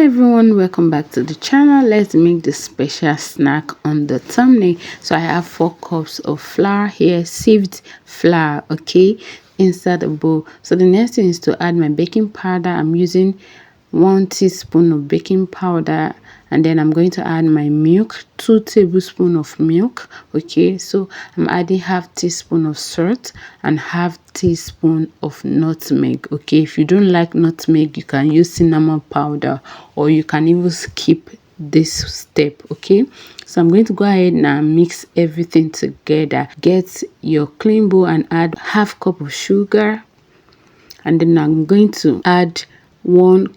Hello everyone, welcome back to the channel. Let's make the special snack on the thumbnail. So I have 4 cups of flour here, sieved flour, okay, inside the bowl. So the next thing is to add my baking powder. I'm using 1 teaspoon of baking powder, and then I'm going to add my milk, 2 tablespoons of milk. Okay, so I'm adding half teaspoon of salt and half teaspoon of nutmeg. Okay, if you don't like nutmeg, you can use cinnamon powder, or you can even skip this step. Okay, so I'm going to go ahead now and mix everything together. Get your clean bowl and add half cup of sugar, and then I'm going to add 1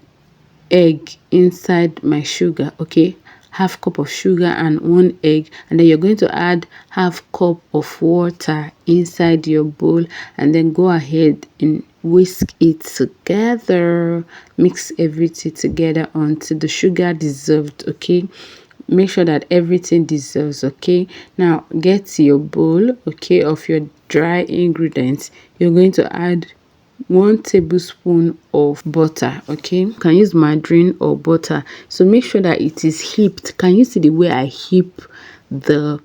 egg inside my sugar. Okay, half cup of sugar and 1 egg, and then you're going to add half cup of water inside your bowl, and then go ahead and whisk it together. Mix everything together until the sugar dissolved. Okay, make sure that everything dissolves. Okay, now get your bowl, okay, of your dry ingredients. You're going to add 1 tablespoon of butter. Okay, you can use margarine or butter, so make sure that it is heaped. Can you see the way I heap the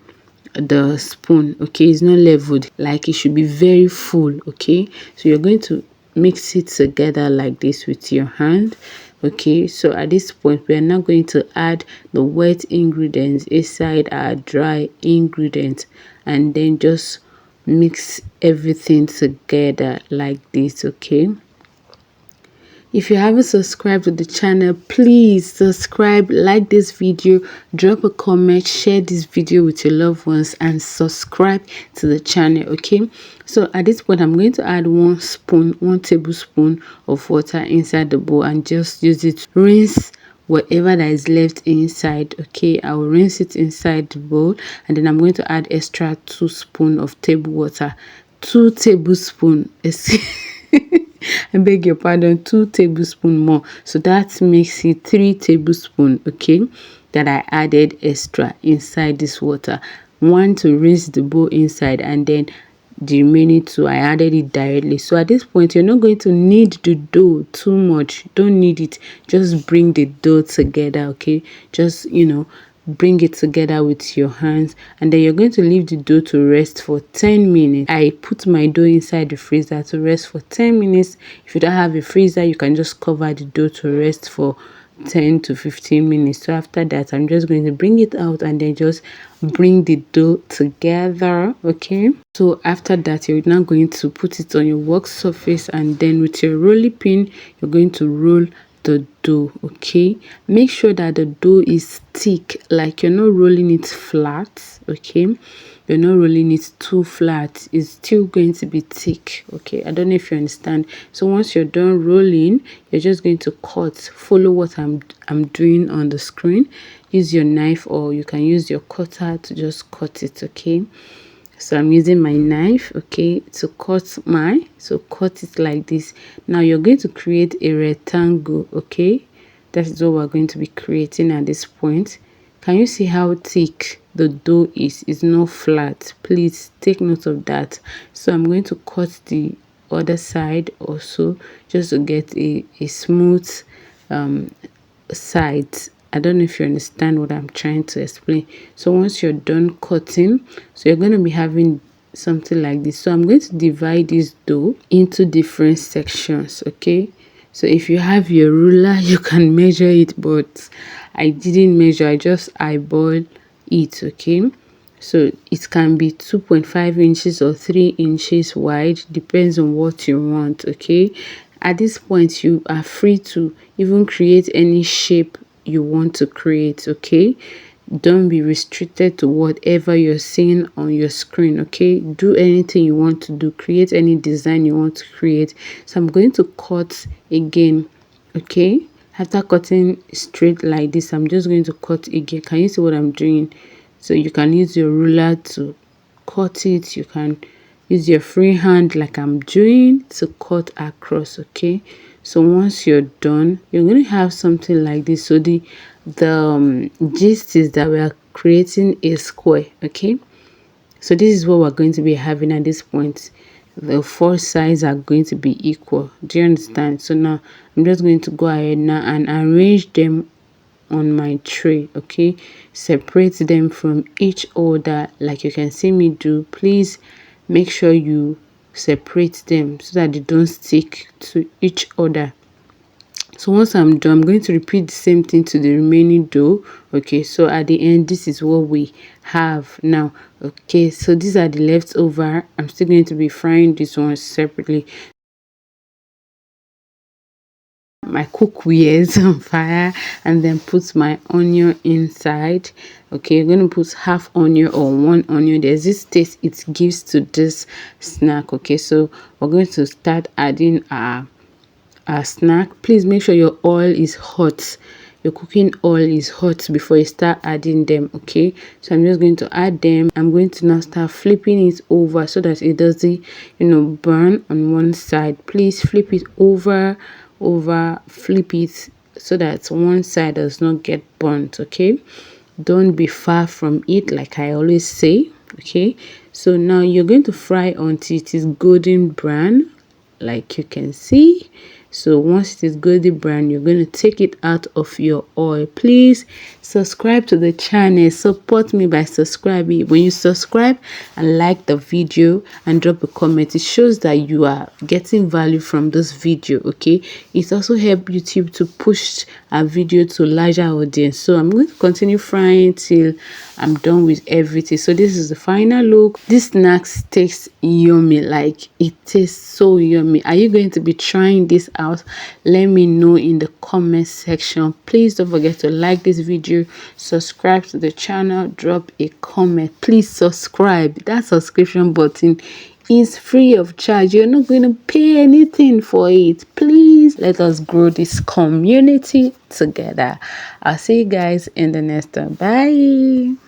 spoon? Okay, it's not leveled, like it should be very full. Okay, so you're going to mix it together like this with your hand. Okay, so at this point we are now going to add the wet ingredients inside our dry ingredients, and then just mix everything together like this. Okay, if you haven't subscribed to the channel, please subscribe, like this video, drop a comment, share this video with your loved ones, and subscribe to the channel. Okay, so at this point I'm going to add 1 tablespoon of water inside the bowl, and just use it to rinse whatever that is left inside. Okay, I will rinse it inside the bowl, and then I'm going to add extra 2 spoons of table water. 2 tablespoons. I beg your pardon, 2 tablespoons more, so that makes it 3 tablespoons. Okay, that I added extra inside this water. 1 to rinse the bowl inside, and then the remaining 2 I added it directly. So at this point you're not going to knead the dough too much. Don't knead it, just bring the dough together. Okay, just bring it together with your hands, and then you're going to leave the dough to rest for 10 minutes. I put my dough inside the freezer to rest for 10 minutes. If you don't have a freezer, you can just cover the dough to rest for 10 to 15 minutes. So after that, I'm just going to bring it out and then just bring the dough together. Okay, so after that, you're now going to put it on your work surface, and then with your rolling pin you're going to roll the dough. Okay, make sure that the dough is thick, like you're not rolling it flat. Okay, you're not rolling it too flat, it's still going to be thick. Okay, I don't know if you understand. So once you're done rolling, you're just going to cut. Follow what I'm doing on the screen. Use your knife, or you can use your cutter to just cut it. Okay, so I'm using my knife, okay, to cut cut it like this. Now you're going to create a rectangle. Okay, that is what we're going to be creating at this point. Can you see how thick the dough is? It's not flat. Please take note of that. So I'm going to cut the other side also, just to get a smooth side. I don't know if you understand what I'm trying to explain. So once you're done cutting, so you're going to be having something like this. So I'm going to divide this dough into different sections. Okay, so if you have your ruler, you can measure it, but I didn't measure, I just eyeball it. Okay, so it can be 2.5 inches or 3 inches wide, depends on what you want. Okay, at this point you are free to even create any shape you want to create. Okay, don't be restricted to whatever you're seeing on your screen. Okay, do anything you want to do, create any design you want to create. So I'm going to cut again. Okay, after cutting straight like this, I'm just going to cut again. Can you see what I'm doing? So you can use your ruler to cut it, you can use your free hand like I'm doing to cut across. Okay, so once you're done, you're going to have something like this. So the gist is that we are creating a square. Okay, so this is what we're going to be having at this point. the four sides are going to be equal. Do you understand? So now I'm just going to go ahead now and arrange them on my tray. Okay, separate them from each other like you can see me do. Please make sure you separate them so that they don't stick to each other. So once I'm done, I'm going to repeat the same thing to the remaining dough. Okay, so at the end, this is what we have now. Okay, so these are the leftover. I'm still going to be frying this one separately. My cookware on fire and then put my onion inside. Okay, you're going to put half onion or one onion. There's this taste it gives to this snack. Okay, so we're going to start adding our snack. Please make sure your oil is hot. Your cooking oil is hot before you start adding them. Okay, so I'm just going to add them. I'm going to now start flipping it over so that it doesn't burn on one side. Please flip it over, flip it so that one side does not get burnt. Okay, don't be far from it like I always say. Okay, so now you're going to fry until it is golden brown like you can see. So once it is golden brown, you're going to take it out of your oil. Please subscribe to the channel. Support me by subscribing. When you subscribe and like the video and drop a comment, it shows that you are getting value from this video. Okay, it also helps YouTube to push a video to larger audience. So I'm going to continue frying till I'm done with everything. So this is the final look. This snack tastes yummy, like it tastes so yummy. Are you going to be trying this out? Let me know in the comment section. Please don't forget to like this video, subscribe to the channel, drop a comment. Please subscribe. That subscription button is free of charge. You're not going to pay anything for it. Please let us grow this community together. I'll see you guys in the next one. Bye.